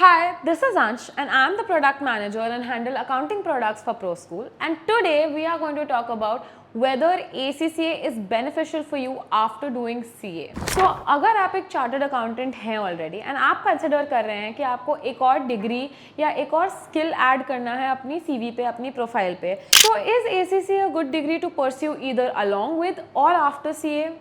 Hi, this is Ansh and I am the product manager and handle accounting products for ProSchool. And today we are going to talk about whether ACCA is beneficial for you after doing CA. So अगर आप एक chartered accountant हैं already and आप consider कर रहे हैं कि आपको एक और डिग्री या एक और स्किल ऐड करना है अपनी CV पे, अपनी प्रोफाइल पे, so is ACCA a good degree to pursue either along with or after CA?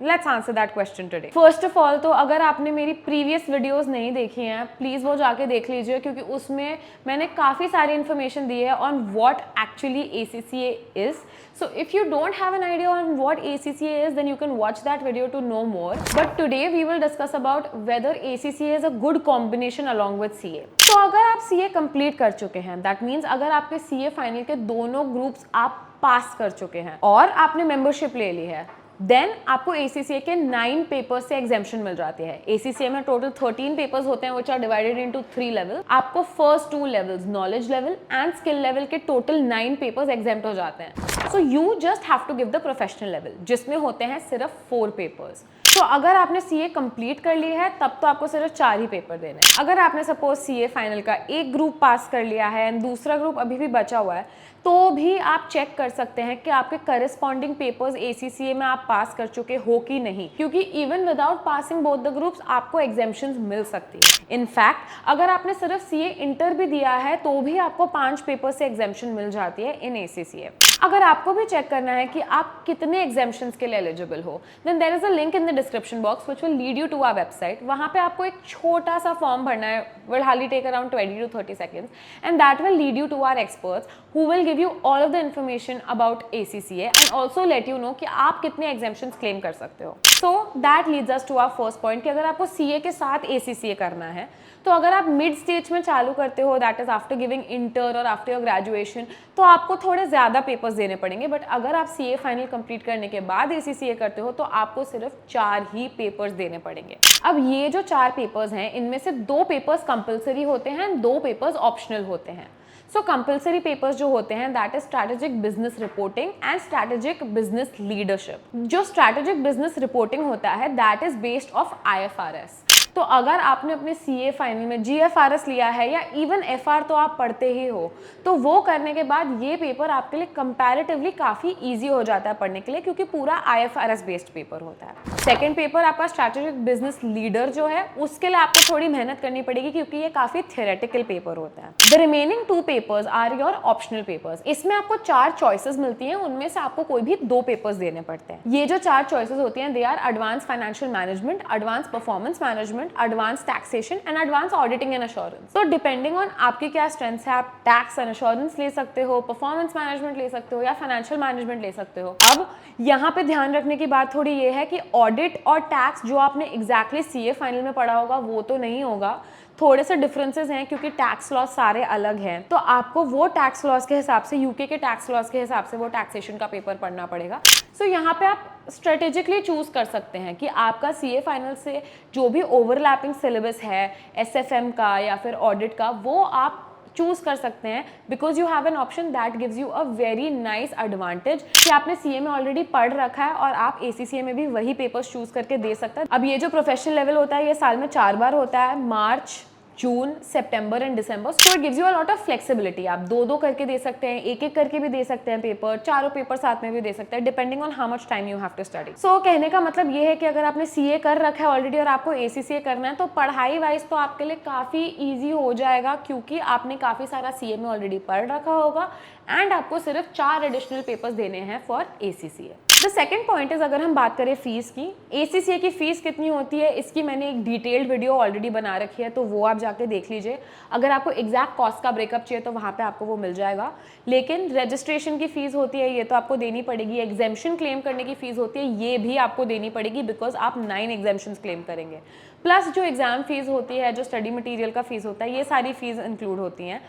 Let's answer that question today. First of all, तो अगर आपने मेरी प्रीवियस वीडियोस नहीं देखी हैं प्लीज़ वो जाके देख लीजिए क्योंकि उसमें मैंने काफ़ी सारी इन्फॉर्मेशन दी है on what actually ACCA is. So if you don't have an idea on what ACCA is, then you can watch that video to know more. But today we will discuss about whether ACCA is a good combination along with CA. तो अगर आप CA complete कर चुके हैं, that means अगर आपके CA final के दोनों ग्रुप्स आप पास कर चुके हैं और आपने मेंबरशिप ले ली है, देन आपको ACCA के 9 पेपर्स से एग्जेम्पशन मिल जाती है. ACCA में टोटल 13 पेपर्स होते हैं which are divided into 3 level. आपको first 2 levels knowledge level and skill level के टोटल 9 पेपर्स एग्जेम्प्ट हो जाते हैं. So you just have to give the professional level जिसमें होते हैं सिर्फ 4 पेपर्स. तो अगर आपने CA कंप्लीट कर ली है तब तो आपको सिर्फ 4 ही पेपर देने हैं. अगर आपने सपोज CA फाइनल का एक ग्रुप पास कर लिया है एंड दूसरा ग्रुप अभी भी बचा हुआ है तो भी आप चेक कर सकते हैं कि आपके करस्पॉन्डिंग पेपर्स ACCA में आप पास कर चुके हो कि नहीं, क्योंकि even without passing both the groups आपको एग्जेम्पशंस मिल सकती है. इनफैक्ट अगर आपने सिर्फ CA इंटर भी दिया है तो भी आपको 5 पेपर से एग्जेम्पशन मिल जाती है इन ACCA. अगर आपको भी चेक करना है कि आप कितने एग्जेम्पशंस के लिए एलिजिबल हो, then there is a link in the description box which will lead you to our website. वहाँ पे आपको एक छोटा सा फॉर्म भरना है, will hardly take around 20 to 30 seconds and that will lead you to our experts who will give you all of the information about ACCA and also let you know कि आप कितने exemptions claim कर सकते हो. So that leads us to our first point कि अगर आपको CA के साथ ACCA करना है तो अगर आप मिड स्टेज में चालू करते हो that is after giving inter और आफ्टर योर ग्रेजुएशन तो आपको थोड़े ज़्यादा पेपर्स देने पड़ेंगे. बट अगर आप CA फाइनल कंप्लीट करने के बाद ACCA करते हो तो आपको सिर्फ 4 ही पेपर्स देने पड़ेंगे. अब ये जो 4 पेपर्स हैं इनमें से 2 पेपर्स कंपलसरी होते हैं, 2 पेपर्स ऑप्शनल होते हैं. सो कंपलसरी पेपर्स जो होते हैं that is strategic business reporting and strategic business leadership. जो स्ट्रैटेजिक बिजनेस रिपोर्टिंग होता है that is based of IFRS. तो अगर आपने अपने CA फाइनल में GFRS लिया है या इवन FR तो आप पढ़ते ही हो, तो वो करने के बाद ये पेपर आपके लिए कंपैरेटिवली काफ़ी इजी हो जाता है पढ़ने के लिए क्योंकि पूरा IFRS बेस्ड पेपर होता है. सेकेंड पेपर आपका स्ट्रैटेजिक बिजनेस लीडर जो है उसके लिए आपको थोड़ी मेहनत करनी पड़ेगी क्योंकि ये काफ़ी थियोरेटिकल पेपर होता है. The remaining 2 papers are your optional papers. इसमें आपको 4 चॉइसेस मिलती हैं, उनमें से आपको कोई भी 2 पेपर्स देने पड़ते हैं. ये जो 4 चॉइसेस होती हैं they are advance financial management, advance performance management, advance taxation and advance auditing and assurance. तो डिपेंडिंग ऑन आपकी क्या स्ट्रेंथ है आप टैक्स एंड एश्योरेंस ले सकते हो, परफॉर्मेंस मैनेजमेंट ले सकते हो या फाइनेंशियल मैनेजमेंट ले सकते हो. अब यहाँ पे ध्यान रखने की बात थोड़ी ये है कि ऑडिट और टैक्स जो आपने एग्जैक्टली CA फाइनल में पढ़ा होगा वो तो नहीं होगा. थोड़े से डिफरेंसेस हैं क्योंकि टैक्स लॉज सारे अलग हैं. तो आपको वो टैक्स लॉज के हिसाब से UK के टैक्स लॉज के हिसाब से वो टैक्सेशन का पेपर पढ़ना पड़ेगा. सो यहाँ पे आप स्ट्रेटेजिकली चूज कर सकते हैं कि आपका CA फाइनल से जो भी ओवरलैपिंग सिलेबस है SFM का या फिर ऑडिट का वो आप चूज कर सकते हैं because you have an option that gives you a very nice advantage कि आपने CA में ऑलरेडी पढ़ रखा है और आप ACCA में भी वही पेपर्स चूज करके दे सकते हैं. अब ये जो प्रोफेशनल लेवल होता है ये साल में 4 बार होता है, March, June, September and December. So it gives you a lot of flexibility. आप 2-2 करके दे सकते हैं, 1-1 करके भी दे सकते हैं पेपर, 4 पेपर साथ में भी दे सकते हैं depending on how much time you have to study. So कहने का मतलब ये है कि अगर आपने CA कर रखा है ऑलरेडी और आपको ACCA करना है तो पढ़ाई वाइज तो आपके लिए काफ़ी ईजी हो जाएगा क्योंकि आपने काफ़ी सारा CA में ऑलरेडी पढ़ रखा होगा एंड आपको सिर्फ 4 एडिशनल पेपर्स देने हैं for ACCA. The second point is अगर हम बात करें फीस की, ACCA की फीस कितनी होती है इसकी मैंने एक डिटेल्ड वीडियो ऑलरेडी बना रखी है तो वो आप जाके देख लीजिए. अगर आपको एग्जैक्ट कॉस्ट का ब्रेकअप चाहिए तो वहाँ पे आपको वो मिल जाएगा. लेकिन रजिस्ट्रेशन की फीस होती है ये तो आपको देनी पड़ेगी. एग्जेम्पशन क्लेम करने की फीस होती है ये भी आपको देनी पड़ेगी बिकॉज आप 9 एग्जेम्पशंस क्लेम करेंगे. प्लस जो एग्जाम फीस होती है, जो स्टडी मटीरियल का फीस होता है, ये सारी फीस इंक्लूड होती हैं.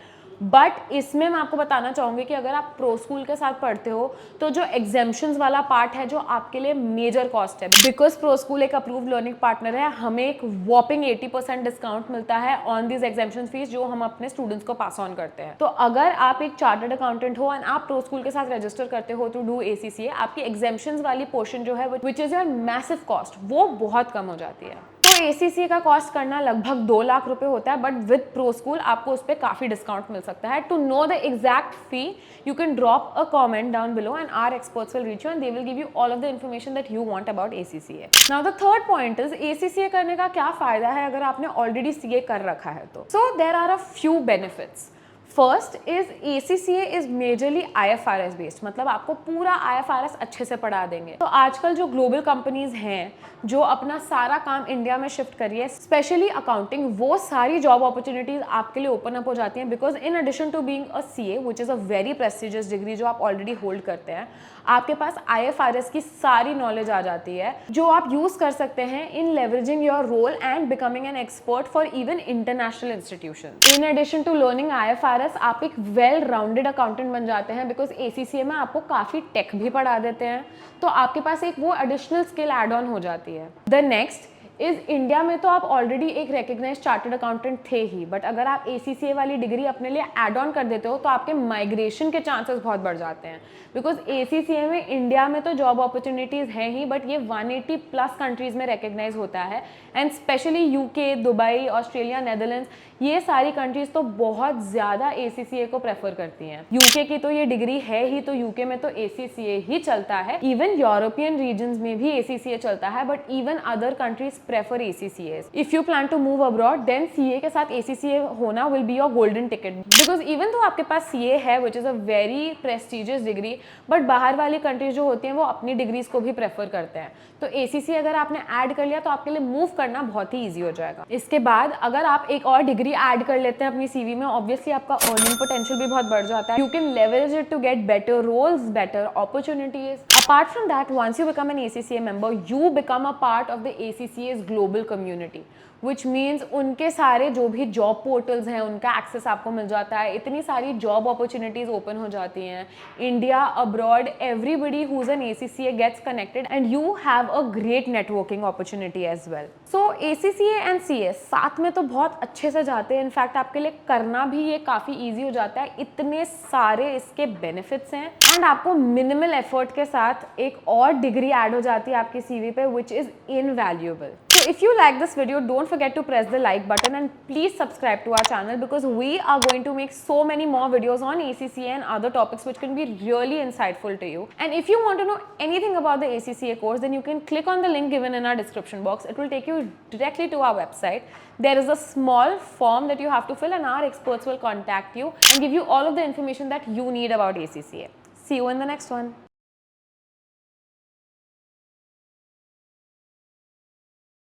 बट इसमें मैं आपको बताना चाहूँगी कि अगर आप प्रो स्कूल के साथ पढ़ते हो तो जो एग्जेम्पशंस वाला पार्ट है जो आपके लिए मेजर कॉस्ट है, बिकॉज प्रो स्कूल एक अप्रूव्ड लर्निंग पार्टनर है, हमें एक वॉपिंग 80% डिस्काउंट मिलता है ऑन दिस एग्जेम्पशन फीस जो हम अपने स्टूडेंट्स को पास ऑन करते हैं. तो अगर आप एक चार्टर्ड अकाउंटेंट हो एंड आप प्रो स्कूल के साथ रजिस्टर करते हो टू डू ACCA, आपकी एग्जेम्पशंस वाली पोर्शन जो है which is your massive cost वो बहुत कम हो जाती है. तो ACCA का कॉस्ट करना लगभग 2 लाख रुपए होता है, बट विद प्रो स्कूल आपको उस पर काफ़ी डिस्काउंट मिल सकता है. To know the exact fee you can drop a comment down below and our experts will reach you and they will give you all of the information that you want about ACCA. Now the third point is ACCA करने का क्या फ़ायदा है अगर आपने already CA कर रखा है तो. So there are a few benefits. First is ACCA is majorly IFRS based, मतलब आपको पूरा IFRS अच्छे से पढ़ा देंगे. तो आजकल जो ग्लोबल कंपनीज हैं जो अपना सारा काम इंडिया में शिफ्ट कर रही है, स्पेशली अकाउंटिंग, वो सारी जॉब अपॉर्चुनिटीज आपके लिए ओपन अप हो जाती हैं. Because in addition to being a CA which is a very prestigious degree जो आप ऑलरेडी होल्ड करते हैं, आपके पास IFRS की सारी नॉलेज आ जाती है जो आप यूज़ कर सकते हैं in leveraging your role and becoming an expert for even international institution. In addition to learning IFRS आप एक वेल राउंडेड अकाउंटेंट बन जाते हैं बिकॉज ACCA में आपको काफ़ी टेक भी पढ़ा देते हैं, तो आपके पास एक वो एडिशनल स्किल एड ऑन हो जाती है. द नेक्स्ट इज इंडिया में तो आप ऑलरेडी एक रिकग्नाइज्ड चार्टर्ड अकाउंटेंट थे ही, बट अगर आप ACCA वाली डिग्री अपने लिए एड ऑन कर देते हो तो आपके माइग्रेशन के चांसेस बहुत बढ़ जाते हैं. बिकॉज ACCA में इंडिया में तो जॉब अपॉर्चुनिटीज़ हैं ही, बट ये 180 प्लस कंट्रीज़ में रिकग्नाइज होता है and specially UK, Dubai, Australia, Netherlands, ये सारी कंट्रीज़ तो बहुत ज़्यादा ACCA को प्रेफर करती हैं. UK की तो ये डिग्री है ही, तो UK में तो ACCA ही चलता है. इवन यूरोपियन रीजन्स में भी ACCA चलता है, but even other countries prefer ACCAs. If you plan to move abroad, then CA के साथ ACCA होना will be your golden ticket. Because even though आपके पास CA है, which is a very prestigious degree, but बाहर वाली countries जो होती हैं वो अपनी डिग्रीज को भी प्रेफर करते हैं. तो ACCA अगर आपने ऐड कर लिया तो आपके लिए मूव करना बहुत ही ईजी हो जाएगा. इसके बाद अगर आप एक और डिग्री ऐड कर लेते हैं अपनी CV में, ऑब्वियसली आपका अर्निंग पोटेंशियल भी बहुत बढ़ जाता है. You can leverage it to get better roles, better opportunities. Apart from that, once you become an ACCA member, you become a part of the ACCA's global community, which means उनके सारे जो भी job portals हैं उनका access आपको मिल जाता है. इतनी सारी जॉब अपॉर्चुनिटीज ओपन हो जाती हैं. India, abroad, everybody who is an ACCA gets connected and you have a great networking opportunity as well. So ACCA and CA साथ में तो बहुत अच्छे से जाते हैं. इनफैक्ट आपके लिए करना भी ये काफ़ी ईजी हो जाता है. इतने सारे इसके बेनिफिट्स हैं एंड आपको मिनिमल एफर्ट के साथ एक और डिग्री ऐड हो जाती है आपकी CV पे, which is invaluable. So if you like this video, don't forget to press the like button and please subscribe to our channel because we are going to make so many more videos on ACCA and other topics which can be really insightful to you. And if you want to know anything about the ACCA course, then you can click on the link given in our description box. It will take you directly to our website. There is a small form that you have to fill and our experts will contact you and give you all of the information that you need about ACCA. See you in the next one.